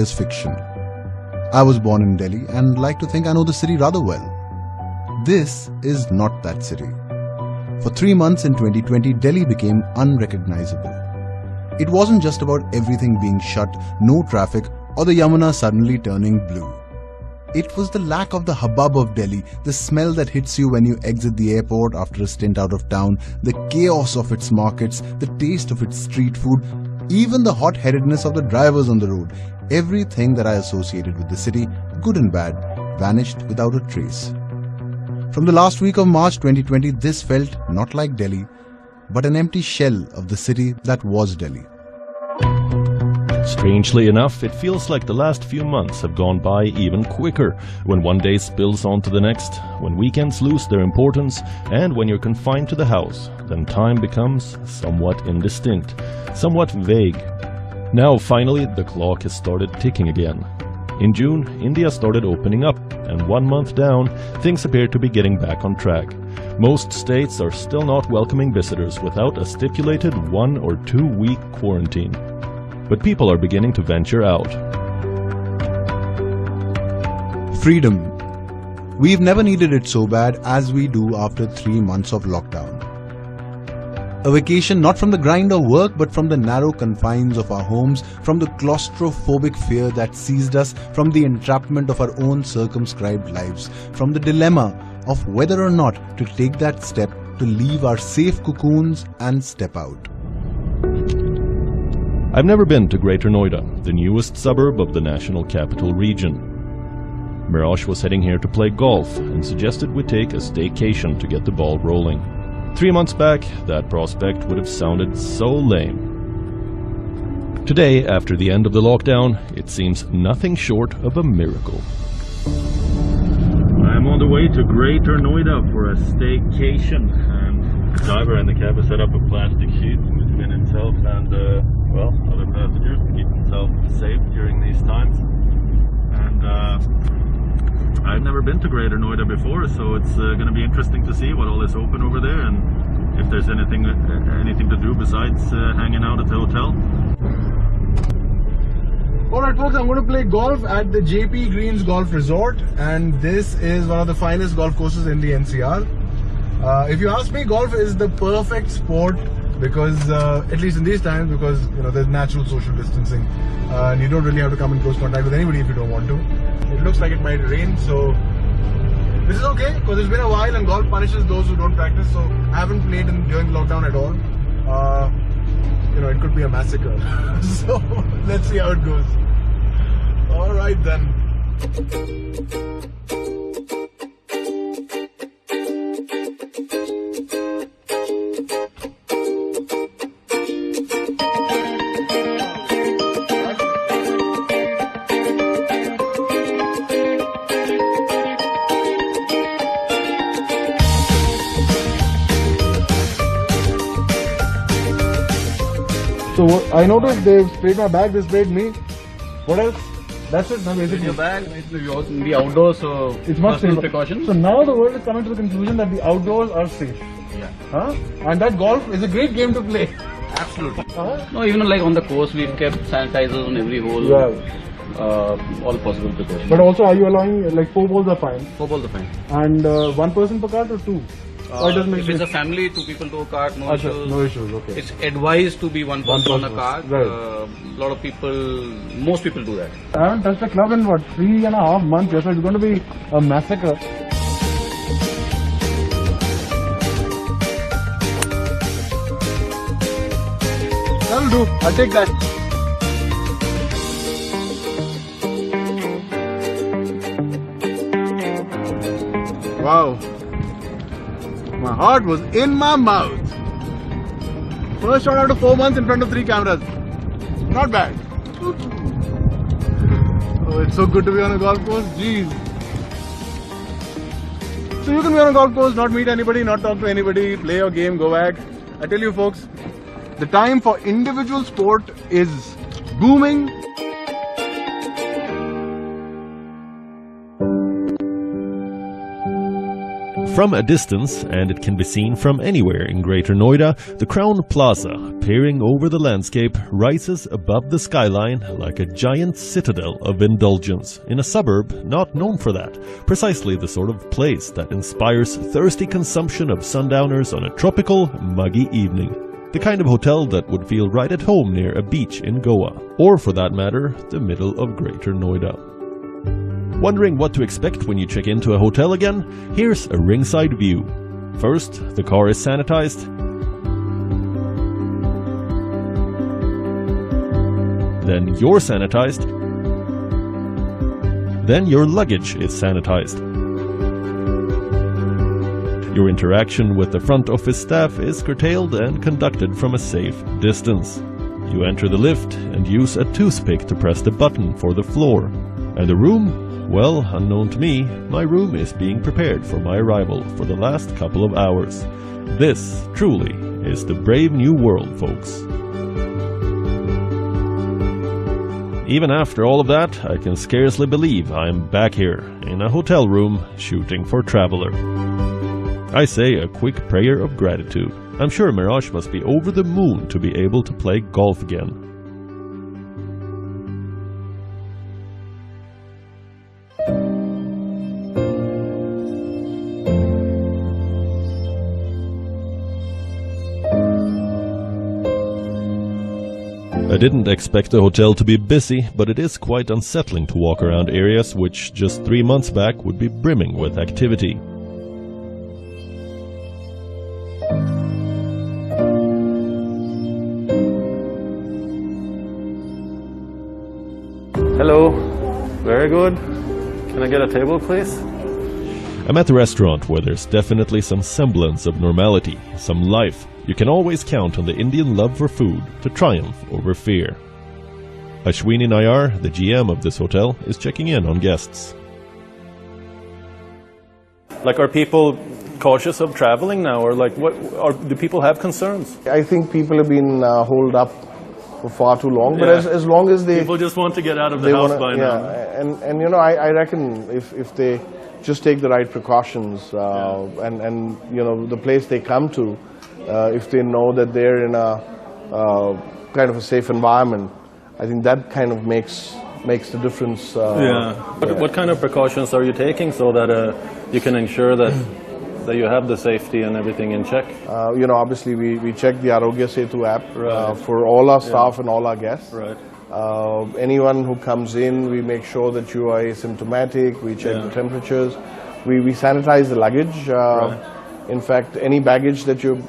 is fiction. I was born in Delhi and like to think I know the city rather well. This is not that city. For 3 months in 2020, Delhi became unrecognizable. It wasn't just about everything being shut, no traffic, or the Yamuna suddenly turning blue. It was the lack of the hubbub of Delhi, the smell that hits you when you exit the airport after a stint out of town, the chaos of its markets, the taste of its street food, even the hot-headedness of the drivers on the road. Everything that I associated with the city, good and bad, vanished without a trace. From the last week of March 2020, this felt not like Delhi, but an empty shell of the city that was Delhi. Strangely enough, it feels like the last few months have gone by even quicker when one day spills onto the next, when weekends lose their importance, and when you're confined to the house, then time becomes somewhat indistinct, somewhat vague. Now, finally, the clock has started ticking again. In June, India started opening up, and 1 month down, things appear to be getting back on track. Most states are still not welcoming visitors without a stipulated 1 or 2 week quarantine. But people are beginning to venture out. Freedom. We've never needed it so bad as we do after 3 months of lockdown. A vacation not from the grind of work but from the narrow confines of our homes, from the claustrophobic fear that seized us, from the entrapment of our own circumscribed lives, from the dilemma of whether or not to take that step to leave our safe cocoons and step out. I've never been to Greater Noida, the newest suburb of the National Capital Region. Mirage was heading here to play golf and suggested we take a staycation to get the ball rolling. 3 months back, that prospect would have sounded so lame. Today, after the end of the lockdown, it seems nothing short of a miracle. I'm on the way to Greater Noida for a staycation, and the driver in the cab has set up a plastic sheet between himself and other passengers to keep himself safe during these times. And I've never been to Greater Noida before, so it's going to be interesting to see what all is open over there and if there's anything to do besides hanging out at the hotel. Alright folks, I'm going to play golf at the JP Greens Golf Resort, and this is one of the finest golf courses in the NCR. If you ask me, golf is the perfect sport because, at least in these times, because there's natural social distancing and you don't really have to come in close contact with anybody if you don't want to. It looks like it might rain, so this is okay because it's been a while and golf punishes those who don't practice, so I haven't played during lockdown at all. It could be a massacre. So let's see how it goes. Alright then. So I noticed they've sprayed my bag, they sprayed me. What else? That's it, basically. Your bag in the outdoors, so it's much safer. Precautions. So now the world is coming to the conclusion that the outdoors are safe. Yeah. Huh? And that golf is a great game to play. Absolutely. No, even like on the course, we've kept sanitizers on every hole. Yeah. All possible precautions. But also, are you allowing like 4 balls are fine? 4 balls are fine. And 1 person per cart or 2? Or it doesn't make if it's a family, 2 people to a cart, no issues. No issues, okay. It's advised to be 1 person on a cart. Right. Lot of people, most people do that. I haven't touched the club in what, 3.5 months, so it's going to be a massacre. That'll do, I'll take that. Wow. My heart was in my mouth. First shot after 4 months in front of 3 cameras. Not bad. Oh, it's so good to be on a golf course. Jeez. So you can be on a golf course, not meet anybody, not talk to anybody, play your game, go back. I tell you folks, the time for individual sport is booming. From a distance, and it can be seen from anywhere in Greater Noida, the Crowne Plaza, peering over the landscape, rises above the skyline like a giant citadel of indulgence in a suburb not known for that, precisely the sort of place that inspires thirsty consumption of sundowners on a tropical, muggy evening. The kind of hotel that would feel right at home near a beach in Goa, or for that matter, the middle of Greater Noida. Wondering what to expect when you check into a hotel again? Here's a ringside view. First, the car is sanitized. Then you're sanitized. Then your luggage is sanitized. Your interaction with the front office staff is curtailed and conducted from a safe distance. You enter the lift and use a toothpick to press the button for the floor. And the room? Well, unknown to me, my room is being prepared for my arrival for the last couple of hours. This, truly, is the brave new world, folks. Even after all of that, I can scarcely believe I'm back here, in a hotel room, shooting for Traveler. I say a quick prayer of gratitude. I'm sure Mirage must be over the moon to be able to play golf again. I didn't expect the hotel to be busy, but it is quite unsettling to walk around areas which just 3 months back would be brimming with activity. Hello, very good. Can I get a table, please? I'm at the restaurant where there's definitely some semblance of normality, some life. You can always count on the Indian love for food to triumph over fear. Ashwini Nayar, the GM of this hotel, is checking in on guests. Like, are people cautious of traveling now, or like, do people have concerns? I think people have been holed up for far too long, but as long as they... People just want to get out of the house by now. And you know, I reckon if they just take the right precautions and you know, the place they come to, if they know that they're in a kind of a safe environment, I think that kind of makes the difference. What kind of precautions are you taking so that you can ensure that you have the safety and everything in check? You know, obviously we check the Arogya Setu app for all our staff and all our guests. Right. Anyone who comes in, we make sure that you are asymptomatic, we check the temperatures, we sanitize the luggage. In fact, any baggage that you're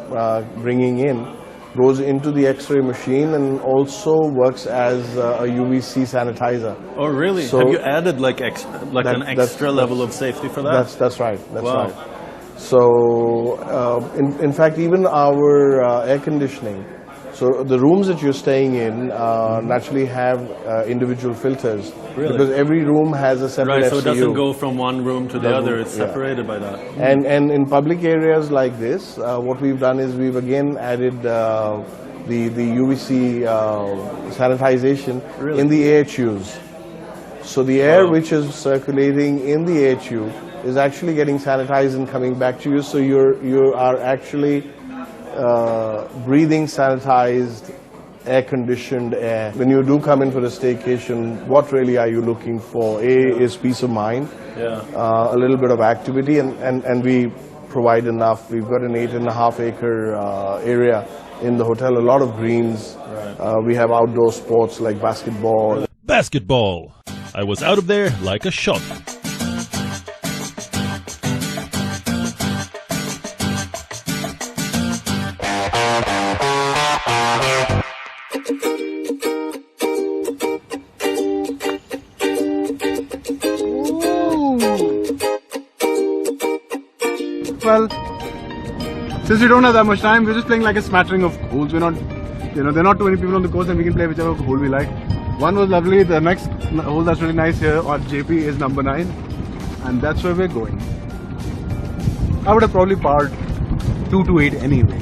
bringing in goes into the X-ray machine and also works as a UVC sanitizer. Oh, really? So have you added like an extra level of safety for that? That's right. That's right. So, in fact, even our air conditioning. So the rooms that you're staying in naturally have individual filters. Really? Because every room has a separate Right, so SCU. it doesn't go from one room to the other, it's separated by that. And in public areas like this, what we've done is we've again added the UVC sanitization in the AHUs. So the air which is circulating in the AHU is actually getting sanitized and coming back to you, so you are actually breathing sanitized, air-conditioned air. When you do come in for a staycation, what really are you looking for? A is peace of mind, a little bit of activity, and we provide enough. We've got an 8.5 acre area in the hotel, a lot of greens. We have outdoor sports like basketball. Basketball! I was out of there like a shot. Well, since we don't have that much time, we're just playing like a smattering of holes. We're not, you know, there are not too many people on the course and we can play whichever hole we like. One was lovely, the next hole that's really nice here on JP is number 9, and that's where we're going. I would have probably parred 2 to 8 anyway.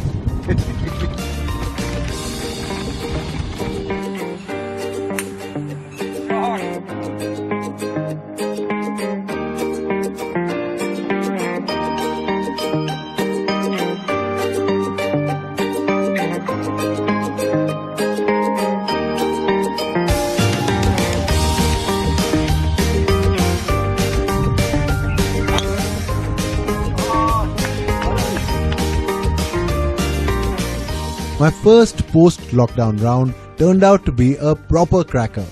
My first post-lockdown round turned out to be a proper cracker.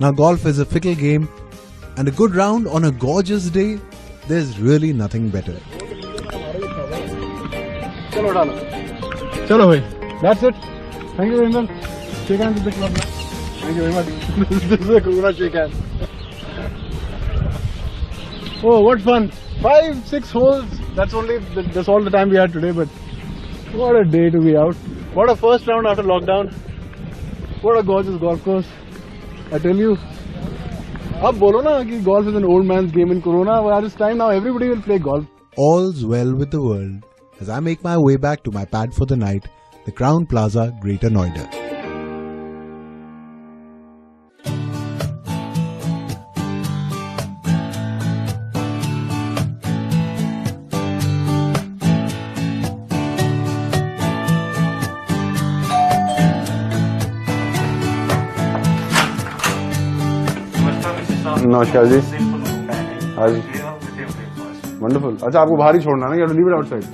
Now golf is a fickle game, and a good round on a gorgeous day, there's really nothing better. Chalo, dalo. Chalo, bhai. That's it. Thank you very much. Shake hands with the club. Thank you very much. This is a Corona shake hands. Oh, what fun! 5-6 holes. That's all the time we had today. But what a day to be out! What a first round after lockdown! What a gorgeous golf course! I tell you. Ab bolo na ki golf is an old man's game in Corona. At this time now, everybody will play golf. All's well with the world as I make my way back to my pad for the night, the Crowne Plaza, Greater Noida. नमस्कार जी हाँ जी wonderful अच्छा आपको बाहर ही छोड़ना ना, you have to leave it outside.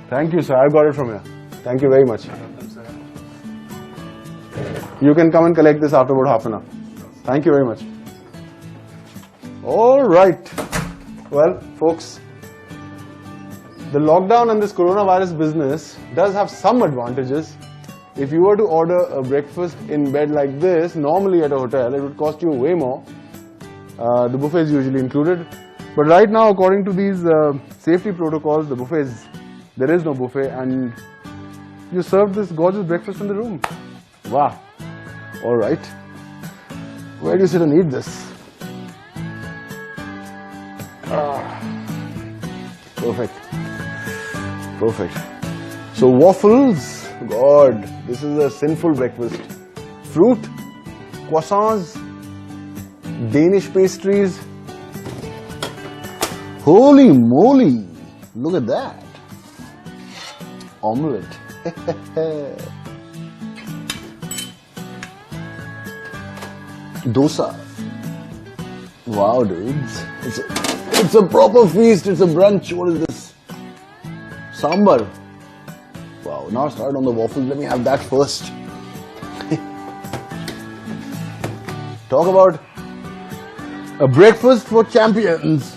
Thank you sir, I got it from here. Thank you very much. You can come and collect this after about half an hour. Thank you very much. All right. Well folks, the lockdown and this coronavirus business does have some advantages. If you were to order a breakfast in bed like this, normally at a hotel, it would cost you way more. The buffet is usually included, but right now according to these safety protocols, the buffets, there is no buffet and you serve this gorgeous breakfast in the room. Wow. Alright. Where do you sit and eat this? Perfect. Perfect. So waffles, God, this is a sinful breakfast. Fruit, croissants, Danish pastries. Holy moly! Look at that. Omelette. Dosa. Wow, dudes. It's a proper feast. It's a brunch. What is this? Sambar. Wow, now start on the waffles. Let me have that first. Talk about a breakfast for champions.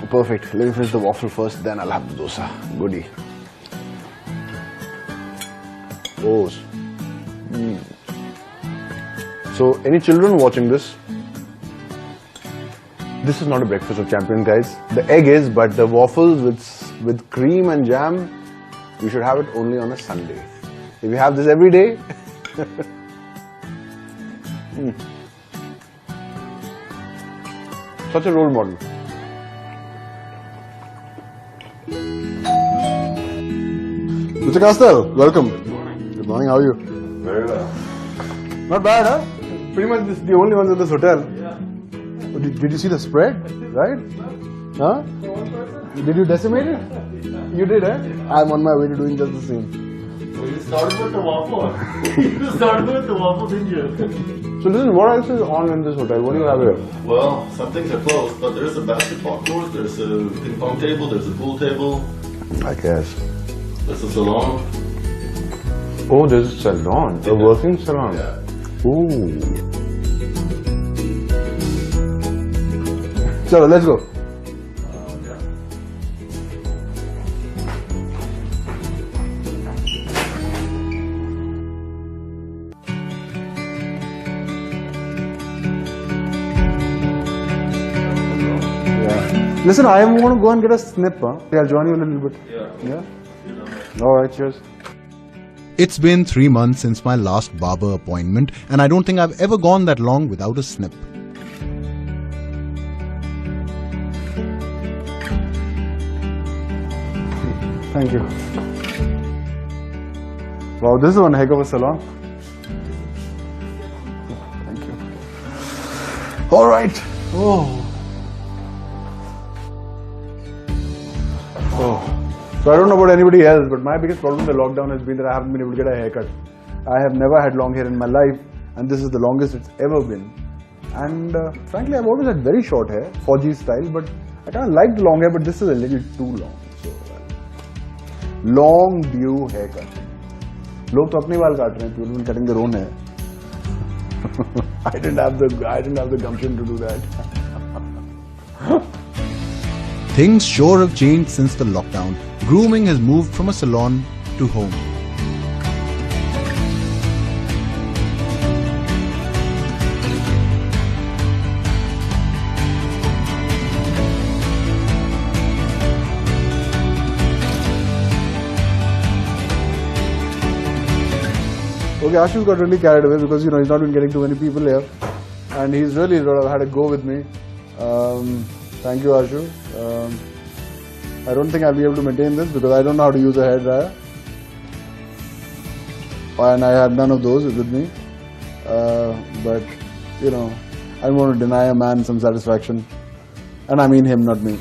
Perfect. Let me finish the waffle first, then I'll have the dosa. Goodie. Oh. So, any children watching this? This is not a breakfast of champions, guys. The egg is, but the waffles with cream and jam, you should have it only on a Sunday. If you have this every day, such a role model. Mr. Castel, welcome. Good morning, how are you? Very well. Not bad, huh? Pretty much the only ones in this hotel. Yeah. Did you see the spread, right? Huh? Did you decimate it? You did, eh? I'm on my way to doing just the same. Well, you started with the waffle. You started with the waffle, didn't you? So listen, what else is on in this hotel? What do you have here? Well, some things are closed, but there's a basketball court, there's a ping pong table, there's a pool table, I guess. there's a salon. Oh, there's a salon. A working salon. Yeah. Ooh. Chalo, let's go. Listen, I want to go and get a snip, huh? I'll join you a little bit. Yeah? Alright, cheers. It's been 3 months since my last barber appointment, and I don't think I've ever gone that long without a snip. Thank you. Wow, this is one heck of a salon. Thank you. Alright. Oh. So I don't know about anybody else, but my biggest problem with the lockdown has been that I haven't been able to get a haircut. I have never had long hair in my life, and this is the longest it's ever been. And frankly, I've always had very short hair, 4G style, but I kind of like the long hair, but this is a little too long. So, long due haircut. लोग तो अपने बाल काट रहे हैं, people cutting their own hair. I didn't have the gumption to do that. Things sure have changed since the lockdown. Grooming has moved from a salon to home. Okay, Ashu's got really carried away because, you know, he's not been getting too many people here. And he's really had a go with me. Thank you, Ashu. I don't think I'll be able to maintain this because I don't know how to use a hairdryer. And I had none of those with me. But, you know, I don't want to deny a man some satisfaction. And I mean him, not me.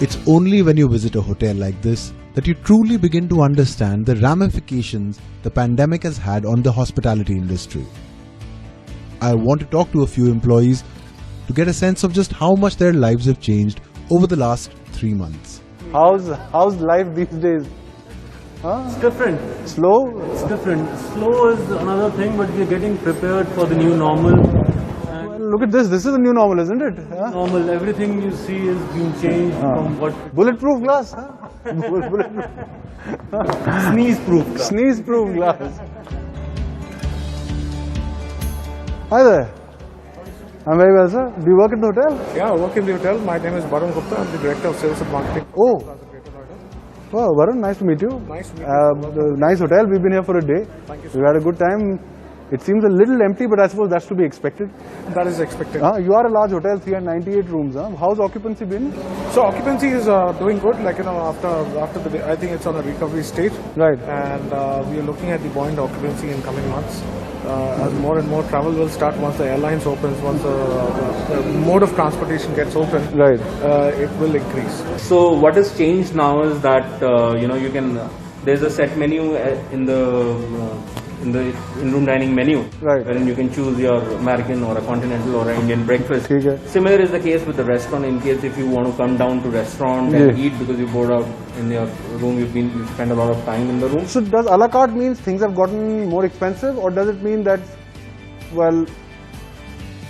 It's only when you visit a hotel like this that you truly begin to understand the ramifications the pandemic has had on the hospitality industry. I want to talk to a few employees to get a sense of just how much their lives have changed over the last 3 months. How's life these days? Huh? It's different. Slow? It's different. Slow is another thing, but we're getting prepared for the new normal. Look at this. This is the new normal, isn't it? Huh? Normal. Everything you see is being changed from what. Bulletproof glass, huh? Sneeze-proof. Sneeze-proof glass. Hi there. I'm very well, sir. Do you work in the hotel? Yeah, I work in the hotel. My name is Varun Gupta. I'm the Director of Sales and Marketing. Oh. Wow, Varun, nice to meet you. Nice to meet you. Nice hotel. We've been here for a day. Thank you, sir. We've had a good time. It seems a little empty, but I suppose that's to be expected. That is expected. You are a large hotel, 398 rooms. Huh? How's occupancy been? So occupancy is doing good. Like, you know, after the day, I think it's on a recovery state. Right. And we are looking at the buoyant occupancy in coming months. As more and more travel will start once the airlines opens, once the mode of transportation gets open, Right. It will increase. So what has changed now is that you know, you can there's a set menu in the in-room dining menu, Right. wherein you can choose your American or a continental or an Indian breakfast. Okay. Similar is the case with the restaurant. In case if you want to come down to restaurant and Yeah. eat because you bored out in your room, you spend a lot of time in the room. So does a la carte means things have gotten more expensive, or does it mean that, well,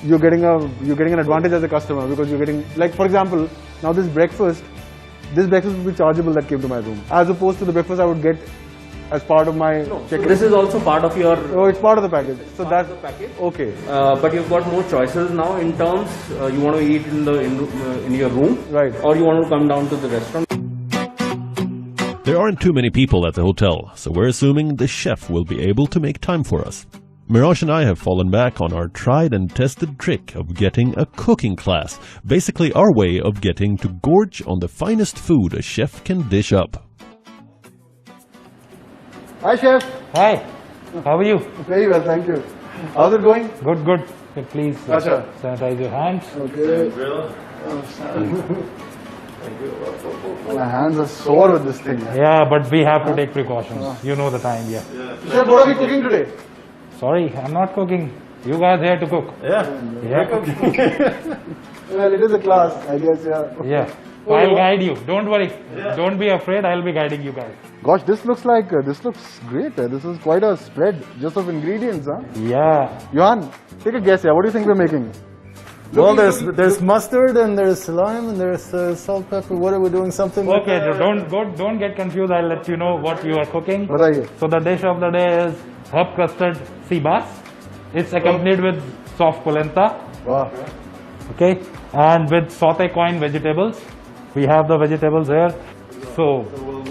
you're getting an advantage as a customer because you're getting, like, for example, now this breakfast would be chargeable that came to my room, as opposed to the breakfast I would get as part of my So check-in. this is also part of your. Oh, it's part of the package. So that's the package. okay. But you've got more choices now in terms you want to eat in your room, Right. or you want to come down to the restaurant. There aren't too many people at the hotel, so we're assuming the chef will be able to make time for us. Mirage and I have fallen back on our tried and tested trick of getting a cooking class, basically our way of getting to gorge on the finest food a chef can dish up. Hi, chef. Hi, how are you? Very well, thank you. How's it going? Good, good. Okay, please Gotcha. sanitize your hands. Okay. My hands are sore with this thing. Yeah, but we have to take precautions. You know the time, yeah. Chef, what are we cooking today? Sorry, I'm not cooking. You guys here to cook. Yeah. Yeah. Well, it is a class, I guess, yeah. Yeah. So I'll guide you. Don't worry. Don't be afraid. I'll be guiding you guys. Gosh, this looks great. This is quite a spread just of ingredients, huh? Yeah. Johan, take a guess here. What do you think we're making? Well, there's mustard and there's lime and there's salt, pepper. What are we doing? Something? Okay, don't get confused. I'll let you know what you are cooking. Right. So the dish of the day is herb custard sea bass. It's accompanied with soft polenta. Wow. Okay, and with sauté coin vegetables. We have the vegetables here. So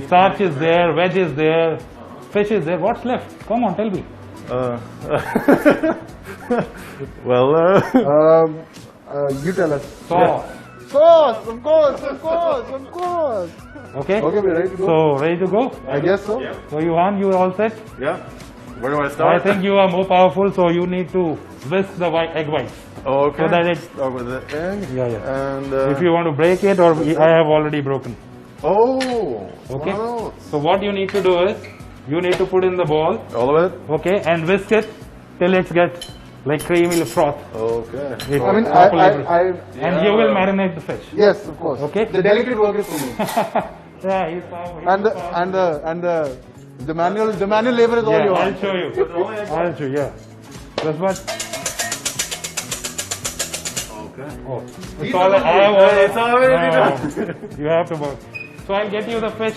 starch is there, veg is there, fish is there. What's left? Come on, tell me. You tell us. Sauce. Sauce, of course. Okay. Okay, we're ready to go. So ready to go? I guess so. So Johan, you are all set? Yeah. Where do I I start? think you are more powerful, so you need to whisk the egg whites. Oh, okay. So that it. Start with the egg. Yeah. And If you want to break it, or I have already broken. oh. Okay. Wow. So what you need to do is, you need to put in the ball. All of it. Okay, and whisk it till it gets like creamy froth. Okay. It I mean, properly whisked. I And you will marinate the fish. yes, of course. Okay. The delicate work is for me. Yeah, the manual labor is all yours. I'll show you. I'll show you. Yeah. This one. Okay. Oh, it's all. It's already done. You have to work. So I'll get you the fish.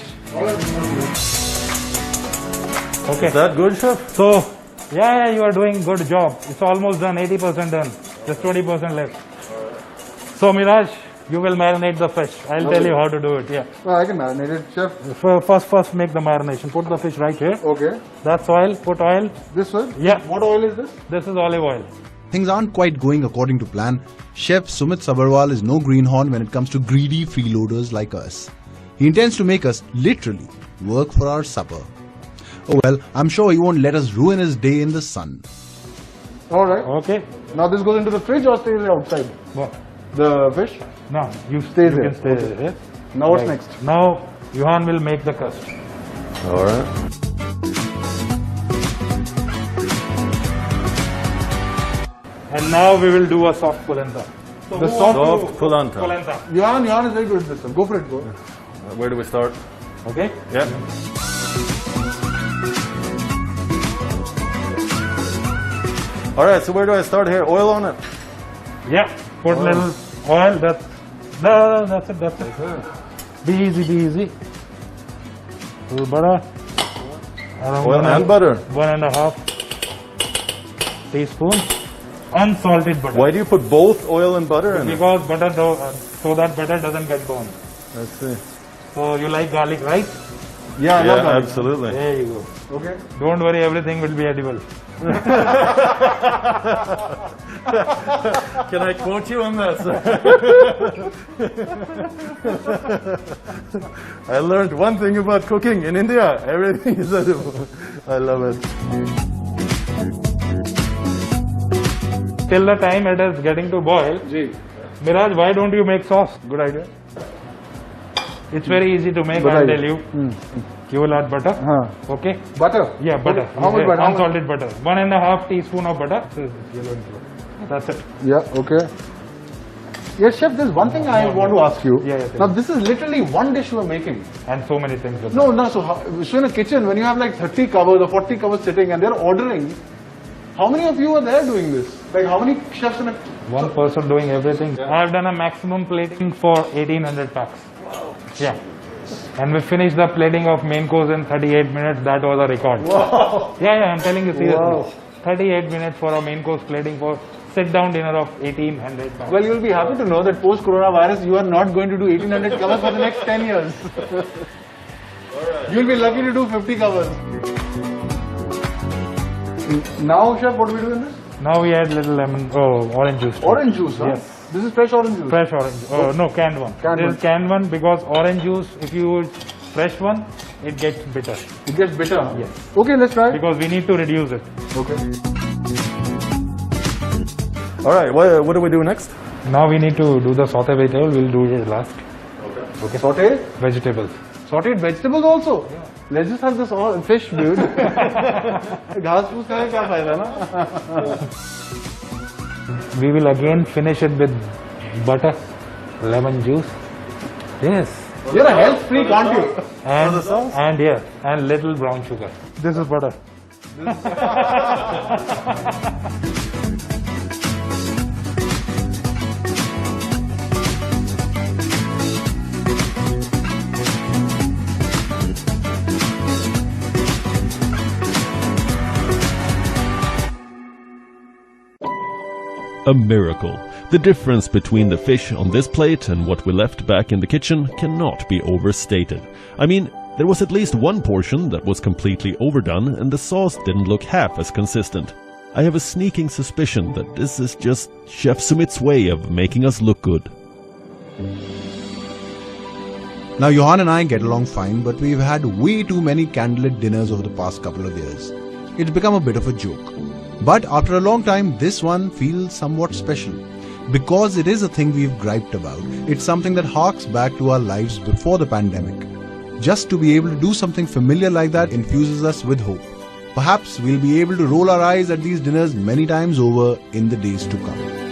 Okay. Is that good, chef? So, yeah, you are doing good job. It's almost done, 80% done. Just 20% left. So Miraj, you will marinate the fish. I'll tell you how to do it. Yeah. Well, I can marinate it, chef. First make the marination. Put the fish right here. Okay. That's oil. Put oil. This one? Yeah. What oil is this? This is olive oil. Things aren't quite going according to plan. Chef Sumit Sabharwal is no greenhorn when it comes to greedy freeloaders like us. He intends to make us, literally, work for our supper. Oh well, I'm sure he won't let us ruin his day in the sun. Alright. Okay. Now this goes into the fridge or stays outside? What? The fish? No, you Stay there. can stay there. Now what's next? Now, WION will make the crust. Alright. And now we will do a soft polenta. So The soft polenta. WION is very good at this one. Go for it, go. Where do we start? Okay? Yeah. Alright, so where do I start here? Oil on it? Yeah. Put little oil. That's it. That's it. Be easy. Little butter. Oil and butter. 1.5 teaspoon. Unsalted butter. Why do you put both oil and butter in it? Because butter, so that butter doesn't get burned. Let's see. So you like garlic, right? Yeah, I love garlic. Absolutely. There you go. Okay. Don't worry, everything will be edible. Can I quote you on this? I learned one thing about cooking in India. Everything is edible. I love it. Till the time it is getting to boil, Miraj, why don't you make sauce? Good idea. It's very easy to make, I'll tell you. You will add butter. Okay? Butter? Yeah, butter. How much butter? Unsalted butter. 1.5 teaspoon of butter. That's it. Yeah, okay. Yes, chef, there's one thing I want to ask you. Yeah, now, this is literally one dish you are making. And so many things. No, so in a kitchen, when you have like 30 covers or 40 covers sitting and they're ordering, how many of you are there doing this? Like, how many chefs in a... One person doing everything. I have done a maximum plating for 1800 packs. Wow. Yeah. And we finished the plating of main course in 38 minutes. That was a record. Wow. Yeah, I'm telling you seriously. Wow. 38 minutes for a main course plating for sit-down dinner of 1800 packs. Well, you'll be happy to know that post-coronavirus, you are not going to do 1800 covers for the next 10 years. You'll be lucky to do 50 covers. Now, chef, what do we do in this? Now we add little orange juice. Orange juice, huh? Yes. This is fresh orange juice? Fresh orange. No, canned one. This is canned one because orange juice, if you use fresh one, it gets bitter. It gets bitter? Yes. Okay, let's try. Because we need to reduce it. Okay. Alright, what do we do next? Now we need to do the sauté vegetable. We'll do it last. Okay. Sauté? Vegetables. Sauteed vegetables also? Yeah. Let's just have this all fish, dude. We will again finish it with butter, lemon juice. Yes. You're a health freak, aren't you? And little brown sugar. This is butter. A miracle. The difference between the fish on this plate and what we left back in the kitchen cannot be overstated. I mean, there was at least one portion that was completely overdone and the sauce didn't look half as consistent. I have a sneaking suspicion that this is just Chef Sumit's way of making us look good. Now, Johan and I get along fine, but we've had way too many candlelit dinners over the past couple of years. It's become a bit of a joke. But after a long time, this one feels somewhat special. Because it is a thing we've griped about, it's something that harks back to our lives before the pandemic. Just to be able to do something familiar like that infuses us with hope. Perhaps we'll be able to roll our eyes at these dinners many times over in the days to come.